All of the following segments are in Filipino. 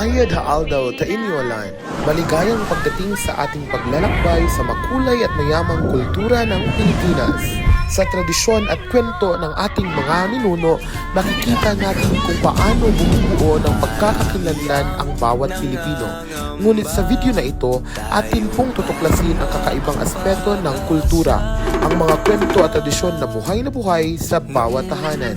Mayad haaldaw ta inyolan. Maligayang pagdating sa ating paglalakbay sa makulay at mayamang kultura ng Pilipinas. Sa tradisyon at kwento ng ating mga ninuno, makikita natin kung paano bumubuo ng pagkakakilanlan ang bawat Pilipino. Ngunit sa video na ito, atin pong tutuklasin ang kakaibang aspeto ng kultura, ang mga kwento at tradisyon na buhay sa bawat tahanan.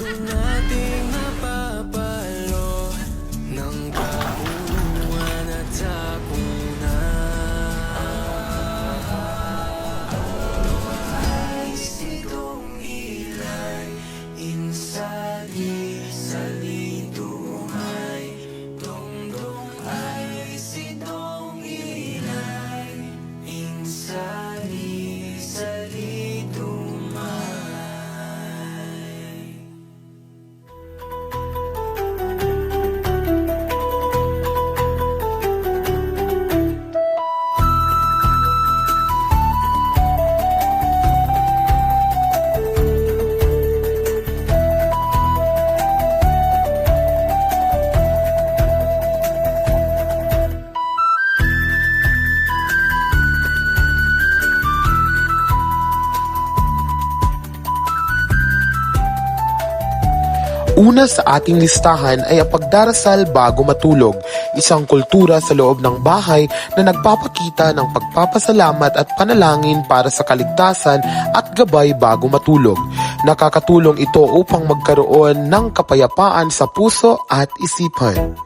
Una sa ating listahan ay ang pagdarasal bago matulog, isang kultura sa loob ng bahay na nagpapakita ng pagpapasalamat at panalangin para sa kaligtasan at gabay bago matulog. Nakakatulong ito upang magkaroon ng kapayapaan sa puso at isipan.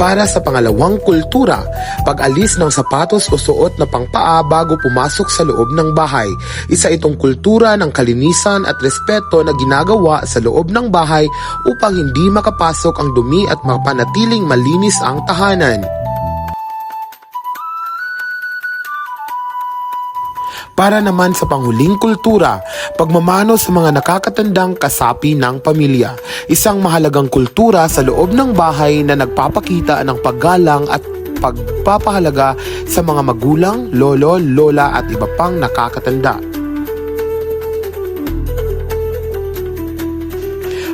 Para sa pangalawang kultura, pag-alis ng sapatos o suot na pangpaa bago pumasok sa loob ng bahay. Isa itong kultura ng kalinisan at respeto na ginagawa sa loob ng bahay upang hindi makapasok ang dumi at mapanatiling malinis ang tahanan. Para naman sa panghuling kultura, pagmamano sa mga nakakatandang kasapi ng pamilya. Isang mahalagang kultura sa loob ng bahay na nagpapakita ng paggalang at pagpapahalaga sa mga magulang, lolo, lola at iba pang nakakatanda.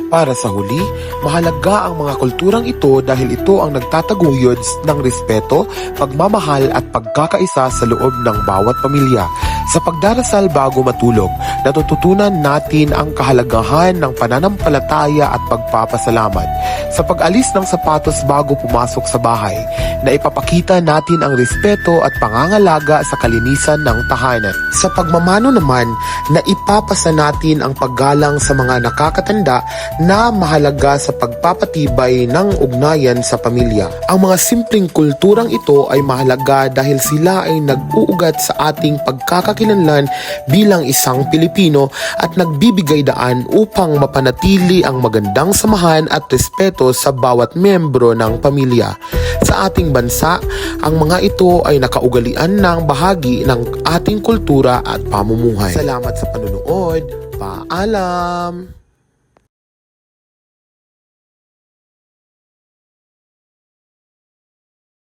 Para sa huli, mahalaga ang mga kulturang ito dahil ito ang nagtataguyod ng respeto, pagmamahal at pagkakaisa sa loob ng bawat pamilya. Sa pagdarasal bago matulog, natututunan natin ang kahalagahan ng pananampalataya at pagpapasalamat. Sa pag-alis ng sapatos bago pumasok sa bahay, na ipapakita natin ang respeto at pangangalaga sa kalinisan ng tahanan. Sa pagmamano naman, na ipapasa natin ang paggalang sa mga nakakatanda na mahalaga sa pagpapatibay ng ugnayan sa pamilya. Ang mga simpleng kulturang ito ay mahalaga dahil sila ay nag-uugat sa ating pagkakakilanlan bilang isang Pilipino at nagbibigay daan upang mapanatili ang magandang samahan at respeto sa bawat membro ng pamilya. Sa ating bansa, ang mga ito ay nakaugalian ng bahagi ng ating kultura at pamumuhay. Salamat sa panunood. Paalam!